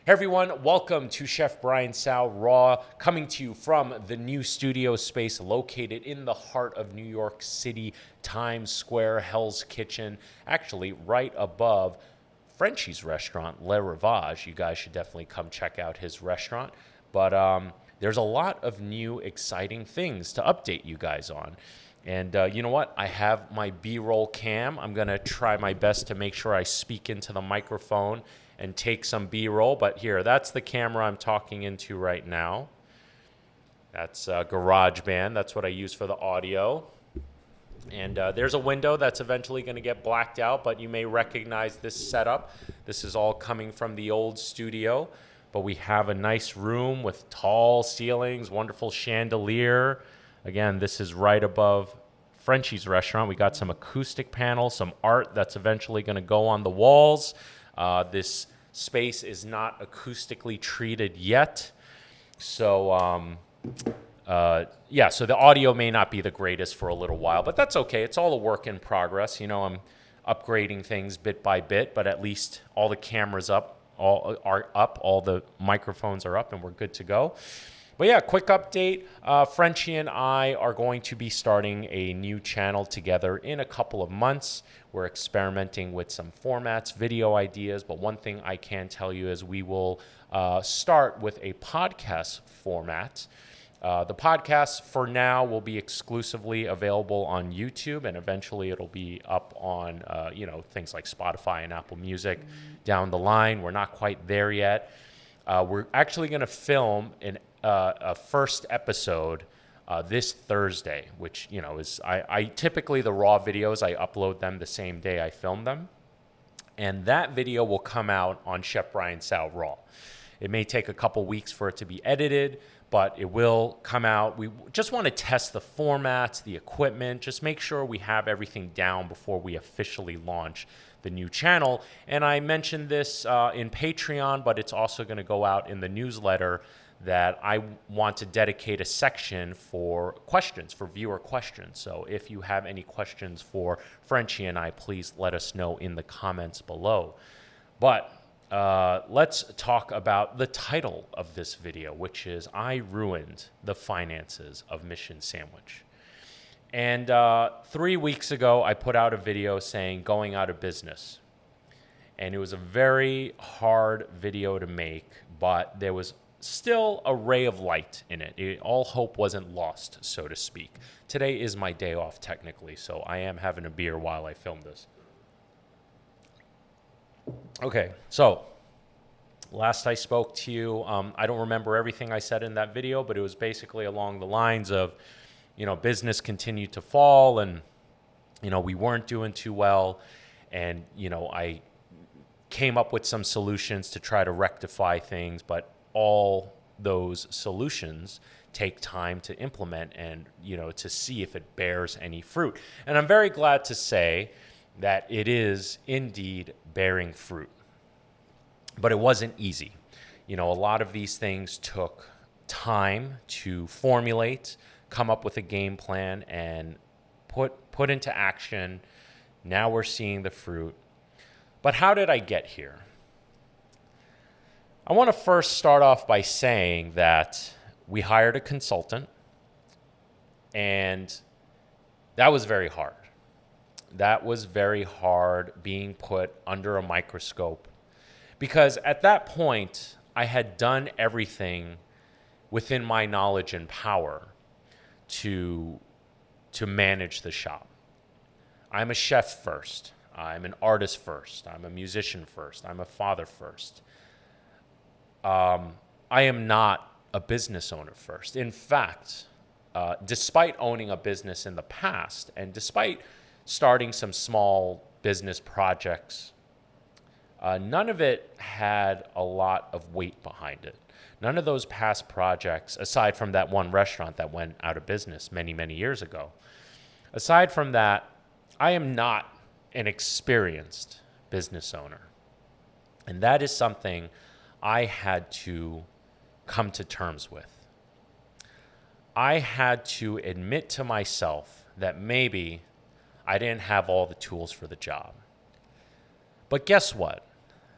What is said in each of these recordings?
Hey everyone, welcome to Chef Briantsao Raw, coming to you from the new studio space located in the heart of New York City, Times Square, Hell's Kitchen, actually right above Frenchie's restaurant, Le Rivage. You guys should definitely come check out his restaurant. But there's a lot of new, exciting things to update you guys on. And you know what? I have my B-roll cam. I'm going to try my best to make sure I speak into the microphone and take some B-roll. But here, that's the camera I'm talking into right now. That's GarageBand. That's what I use for the audio. And there's a window that's eventually going to get blacked out, but you may recognize this setup. This is all coming from the old studio. But we have a nice room with tall ceilings, wonderful chandelier. Again, this is right above Frenchie's restaurant. We got some acoustic panels, some art that's eventually going to go on the walls. This space is not acoustically treated yet. So, so the audio may not be the greatest for a little while, but that's okay. It's all a work in progress. You know, I'm upgrading things bit by bit, but at least all the cameras are up, all the microphones are up, and we're good to go. But yeah, quick update. Frenchie and I are going to be starting a new channel together in a couple of months. We're experimenting with some formats, video ideas, but one thing I can tell you is we will start with a podcast format. The podcast for now will be exclusively available on YouTube, and eventually it'll be up on things like Spotify and Apple Music down the line. We're not quite there yet. We're actually going to film a first episode this Thursday, which is I typically the raw videos I upload them the same day I film them, and that video will come out on Chef Briantsao Raw. It may take a couple weeks for it to be edited, but it will come out. We just want to test the formats, the equipment, just make sure we have everything down before we officially launch the new channel. And I mentioned this in Patreon, but it's also going to go out in the newsletter that I want to dedicate a section for questions, for viewer questions. So if you have any questions for Frenchie and I, please let us know in the comments below. But let's talk about the title of this video, which is I Ruined the Finances of Mission Sandwich. And 3 weeks ago, I put out a video saying going out of business. And it was a very hard video to make, but there was still a ray of light in it. All hope wasn't lost, so to speak. Today is my day off technically, so I am having a beer while I film this. Okay, so last I spoke to you, I don't remember everything I said in that video, but it was basically along the lines of, business continued to fall and, we weren't doing too well. And, I came up with some solutions to try to rectify things, but all those solutions take time to implement and, to see if it bears any fruit. And I'm very glad to say that it is indeed bearing fruit. But it wasn't easy. A lot of these things took time to formulate, come up with a game plan, and put into action. Now we're seeing the fruit. But how did I get here? I want to first start off by saying that we hired a consultant, and that was very hard. That was very hard being put under a microscope, because at that point, I had done everything within my knowledge and power to manage the shop. I'm a chef first. I'm an artist first. I'm a musician first. I'm a father first. I am not a business owner first. In fact, despite owning a business in the past and despite starting some small business projects, none of it had a lot of weight behind it. None of those past projects, aside from that one restaurant that went out of business many, many years ago, aside from that, I am not an experienced business owner. And that is something I had to come to terms with. I had to admit to myself that maybe I didn't have all the tools for the job. But guess what?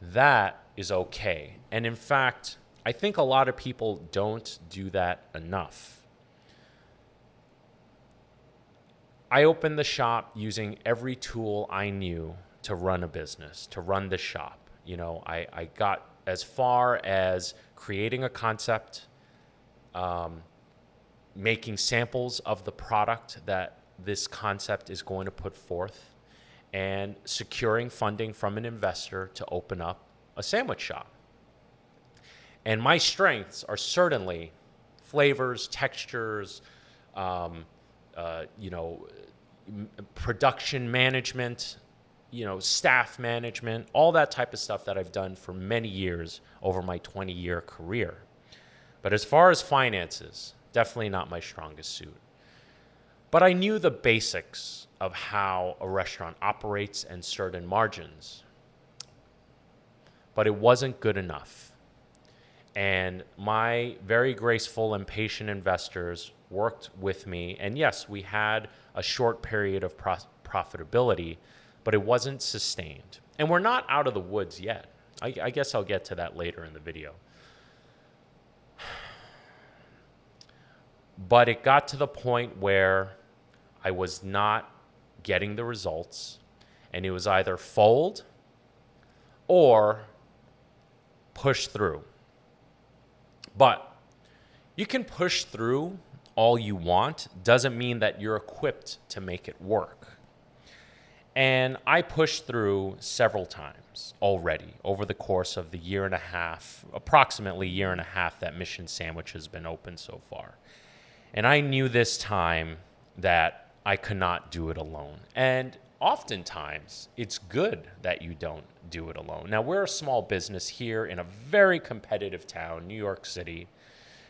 that is okay. And in fact, I think a lot of people don't do that enough. I opened the shop using every tool I knew to run a business, to run the shop. I got as far as creating a concept, making samples of the product that this concept is going to put forth, and securing funding from an investor to open up a sandwich shop. And my strengths are certainly flavors, textures, production management, staff management, all that type of stuff that I've done for many years over my 20-year career. But as far as finances, definitely not my strongest suit. But I knew the basics of how a restaurant operates and certain margins. But it wasn't good enough. And my very graceful and patient investors worked with me. And yes, we had a short period of profitability, but it wasn't sustained. And we're not out of the woods yet. I guess I'll get to that later in the video. But it got to the point where I was not getting the results, and it was either fold or push through. But you can push through all you want, doesn't mean that you're equipped to make it work. And I pushed through several times already over the course of the year and a half, approximately year and a half that Mission Sandwich has been open so far. And I knew this time that I could not do it alone. And oftentimes, it's good that you don't do it alone. Now, we're a small business here in a very competitive town, New York City.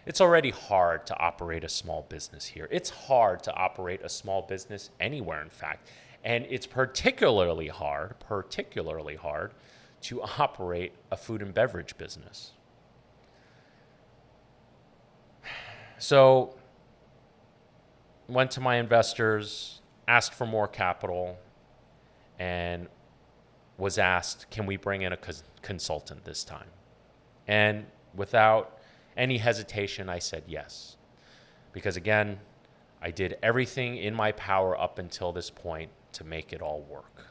It's already hard to operate a small business here. It's hard to operate a small business anywhere, in fact. And it's particularly hard to operate a food and beverage business. So, went to my investors, asked for more capital, and was asked, can we bring in a consultant this time? And without any hesitation, I said yes. Because again, I did everything in my power up until this point to make it all work.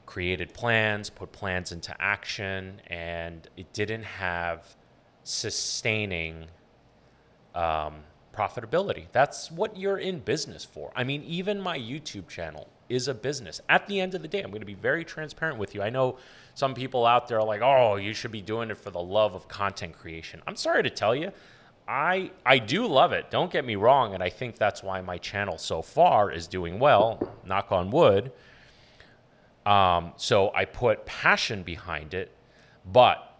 Created plans, put plans into action, and it didn't have sustaining profitability. That's what you're in business for. I mean, even my YouTube channel is a business. At the end of the day, I'm going to be very transparent with you. I know some people out there are like, oh, you should be doing it for the love of content creation. I'm sorry to tell you, I do love it. Don't get me wrong. And I think that's why my channel so far is doing well, knock on wood. So I put passion behind it, but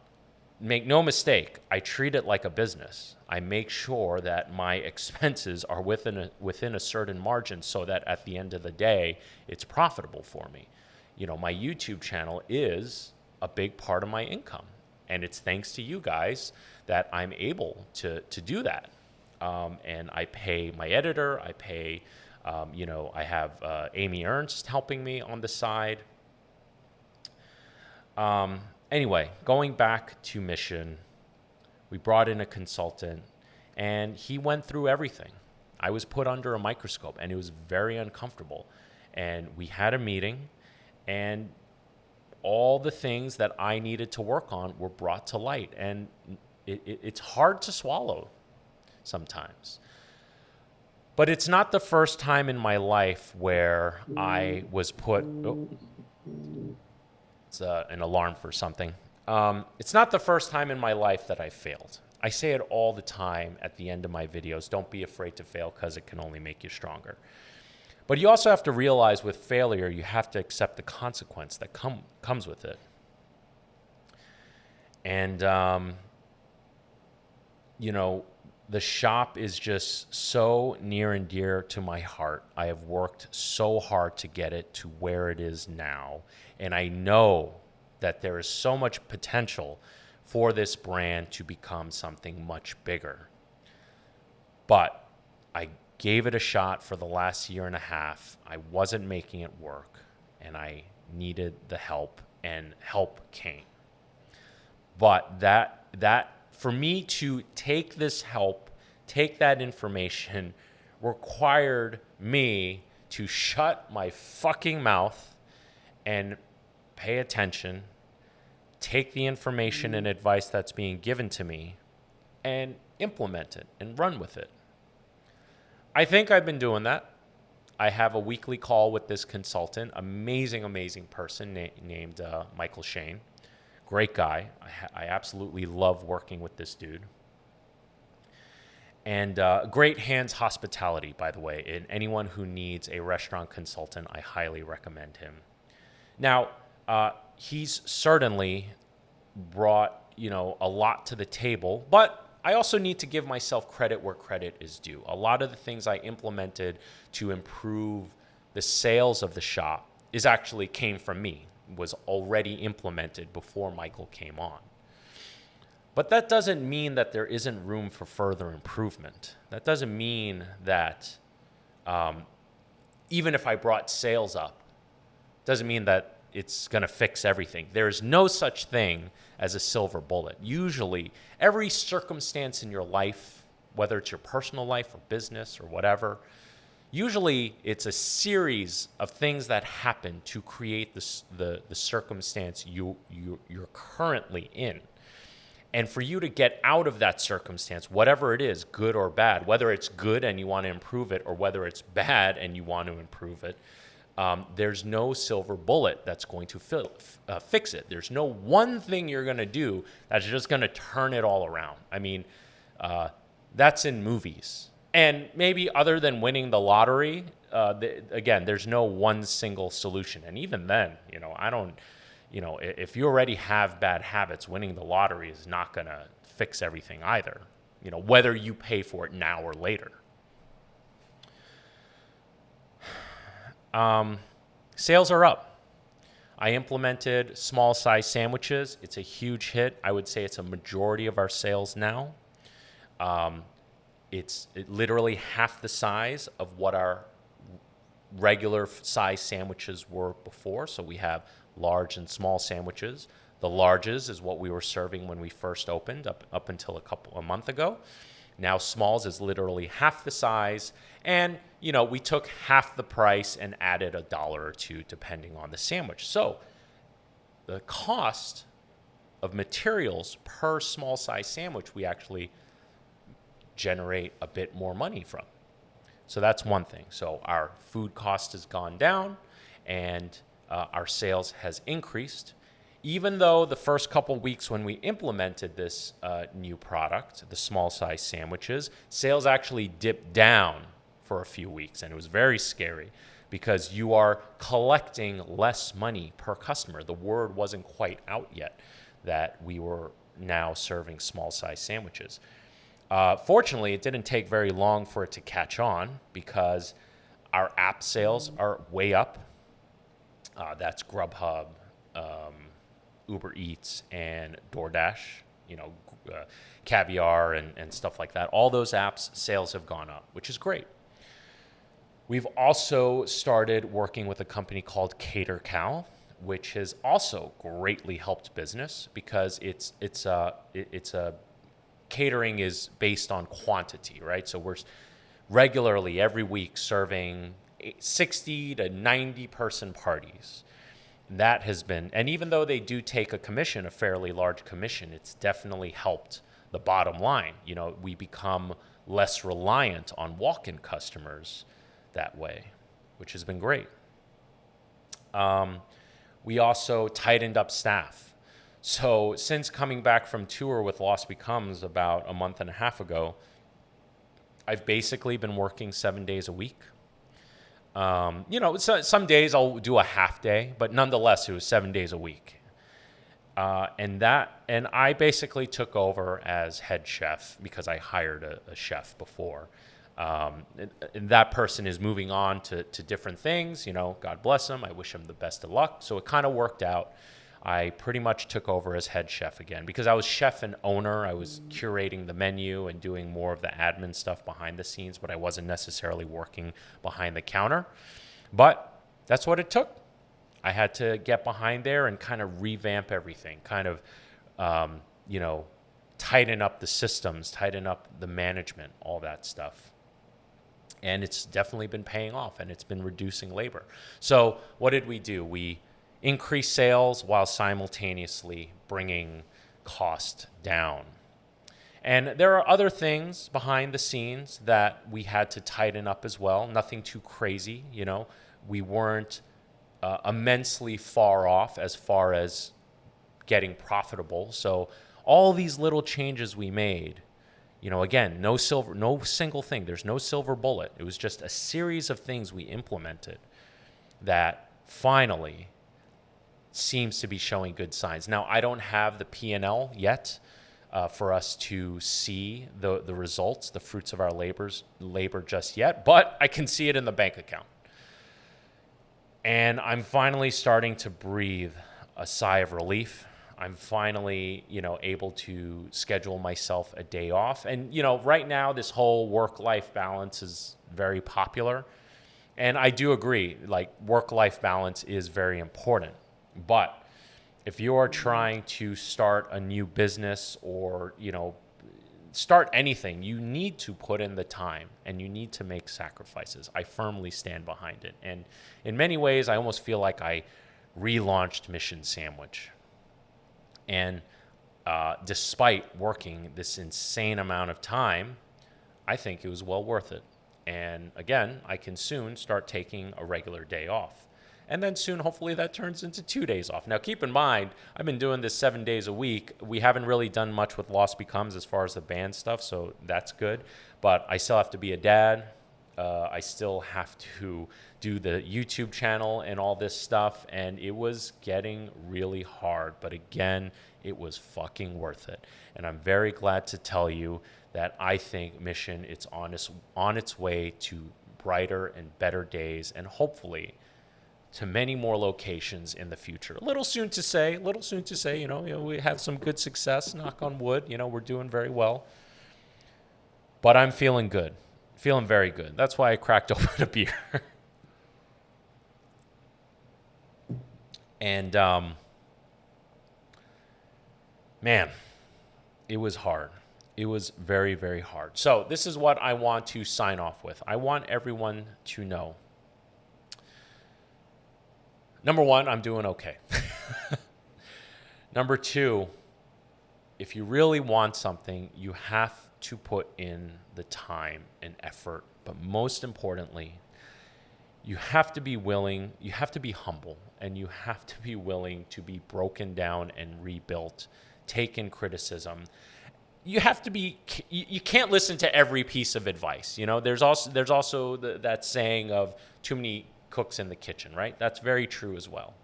make no mistake, I treat it like a business. I make sure that my expenses are within a certain margin so that at the end of the day, it's profitable for me. My YouTube channel is a big part of my income. And it's thanks to you guys that I'm able to do that. And I pay my editor. I pay, I have Amy Ernst helping me on the side. Anyway, going back to Mission, we brought in a consultant, and he went through everything. I was put under a microscope, and it was very uncomfortable. And we had a meeting, and all the things that I needed to work on were brought to light. And it's hard to swallow sometimes. But it's not the first time in my life where I was put... It's an alarm for something. It's not the first time in my life that I failed. I say it all the time at the end of my videos. Don't be afraid to fail because it can only make you stronger. But you also have to realize with failure, you have to accept the consequence that comes with it. And, the shop is just so near and dear to my heart. I have worked so hard to get it to where it is now. And I know that there is so much potential for this brand to become something much bigger. But I gave it a shot for the last year and a half. I wasn't making it work, and I needed the help and help came. But that for me to take this help, take that information, required me to shut my fucking mouth and pay attention, take the information and advice that's being given to me, and implement it and run with it. I think I've been doing that. I have a weekly call with this consultant, amazing person named Michael Shane. Great guy. I absolutely love working with this dude. And great hands hospitality, by the way. And anyone who needs a restaurant consultant, I highly recommend him. Now, he's certainly brought, a lot to the table, but I also need to give myself credit where credit is due. A lot of the things I implemented to improve the sales of the shop came from me, was already implemented before Michael came on. But that doesn't mean that there isn't room for further improvement. That doesn't mean that even if I brought sales up, doesn't mean that it's going to fix everything. There is no such thing as a silver bullet. Usually, every circumstance in your life, whether it's your personal life or business or whatever, usually it's a series of things that happen to create the circumstance you're currently in. And for you to get out of that circumstance, whatever it is, good or bad, whether it's good and you want to improve it or whether it's bad and you want to improve it, there's no silver bullet that's going to fix it. There's no one thing you're going to do that's just going to turn it all around. I mean, that's in movies. And maybe other than winning the lottery, again, there's no one single solution. And even then, if you already have bad habits, winning the lottery is not going to fix everything either, whether you pay for it now or later. Sales are up. I implemented small size sandwiches. It's a huge hit. I would say it's a majority of our sales now. It's literally half the size of what our regular size sandwiches were before. So we have large and small sandwiches. The larges is what we were serving when we first opened up until a month ago. Now smalls is literally half the size. And, we took half the price and added $1 or $2 depending on the sandwich. So the cost of materials per small size sandwich, we actually generate a bit more money from. So that's one thing. So our food cost has gone down and our sales has increased. Even though the first couple weeks when we implemented this new product, the small size sandwiches, sales actually dipped down for a few weeks. And it was very scary because you are collecting less money per customer. The word wasn't quite out yet that we were now serving small size sandwiches. Fortunately, it didn't take very long for it to catch on because our app sales are way up. That's Grubhub, Uber Eats, and DoorDash, Caviar and stuff like that. All those apps, sales have gone up, which is great. We've also started working with a company called Catering, which has also greatly helped business because it's a catering is based on quantity, right? So we're regularly every week serving 60 to 90 person parties. That has been, and even though they do take a commission, a fairly large commission, it's definitely helped the bottom line. We become less reliant on walk-in customers that way, which has been great. We also tightened up staff. So since coming back from tour with Lost Becomes about a month and a half ago, I've basically been working 7 days a week. Some days I'll do a half day, but nonetheless, it was 7 days a week. And I basically took over as head chef because I hired a chef before. And that person is moving on to different things, God bless him. I wish him the best of luck. So it kind of worked out. I pretty much took over as head chef again because I was chef and owner. I was curating the menu and doing more of the admin stuff behind the scenes, but I wasn't necessarily working behind the counter. But that's what it took. I had to get behind there and kind of revamp everything, kind of, tighten up the systems, tighten up the management, all that stuff. And it's definitely been paying off, and it's been reducing labor. So what did we do? We increased sales while simultaneously bringing cost down. And there are other things behind the scenes that we had to tighten up as well. Nothing too crazy, We weren't immensely far off as far as getting profitable. So all these little changes we made, again, no single thing. There's no silver bullet. It was just a series of things we implemented that finally seems to be showing good signs. Now, I don't have the P&L yet for us to see the results, the fruits of our labor just yet, but I can see it in the bank account. And I'm finally starting to breathe a sigh of relief. I'm finally, able to schedule myself a day off. And, right now, this whole work-life balance is very popular. And I do agree, work-life balance is very important. But if you are trying to start a new business or, start anything, you need to put in the time and you need to make sacrifices. I firmly stand behind it. And in many ways, I almost feel like I relaunched Mission Sandwich. And despite working this insane amount of time, I think it was well worth it. And again, I can soon start taking a regular day off. And then soon, hopefully, that turns into 2 days off. Now, keep in mind, I've been doing this 7 days a week. We haven't really done much with Lost Becomes as far as the band stuff, so that's good. But I still have to be a dad. I still have to do the YouTube channel and all this stuff. And it was getting really hard. But again, it was fucking worth it. And I'm very glad to tell you that I think Mission is on its way to brighter and better days, and hopefully to many more locations in the future. A little soon to say, we have some good success, knock on wood, we're doing very well. But I'm feeling good, feeling very good. That's why I cracked open a beer. And, man, it was hard. It was very, very hard. So this is what I want to sign off with. I want everyone to know. Number one, I'm doing okay. Number two, if you really want something, you have to put in the time and effort. But most importantly, you have to be willing, you have to be humble, and you have to be willing to be broken down and rebuilt, take in criticism. You have to be, you can't listen to every piece of advice. There's also that saying of too many cooks in the kitchen, right? That's very true as well.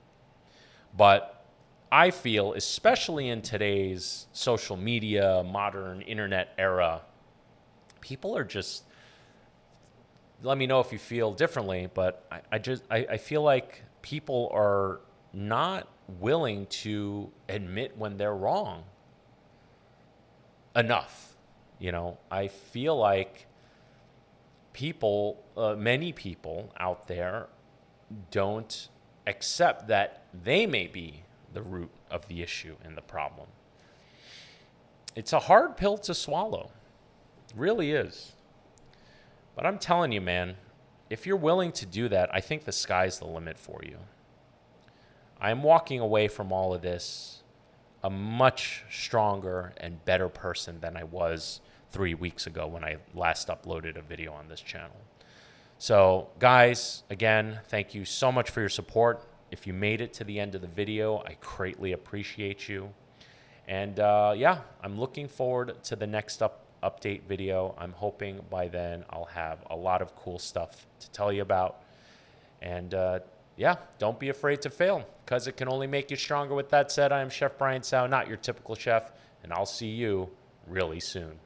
But I feel, especially in today's social media, modern internet era, people are just, let me know if you feel differently, but I feel like people are not willing to admit when they're wrong enough. I feel like many people out there don't accept that they may be the root of the issue and the problem. It's a hard pill to swallow. It really is. But I'm telling you, man, if you're willing to do that, I think the sky's the limit for you. I'm walking away from all of this a much stronger and better person than I was 3 weeks ago when I last uploaded a video on this channel. So, guys, again, thank you so much for your support. If you made it to the end of the video, I greatly appreciate you. And I'm looking forward to the next update video. I'm hoping by then I'll have a lot of cool stuff to tell you about. And don't be afraid to fail, because it can only make you stronger. With that said, I am Chef Brian Tsao, not your typical chef, and I'll see you really soon.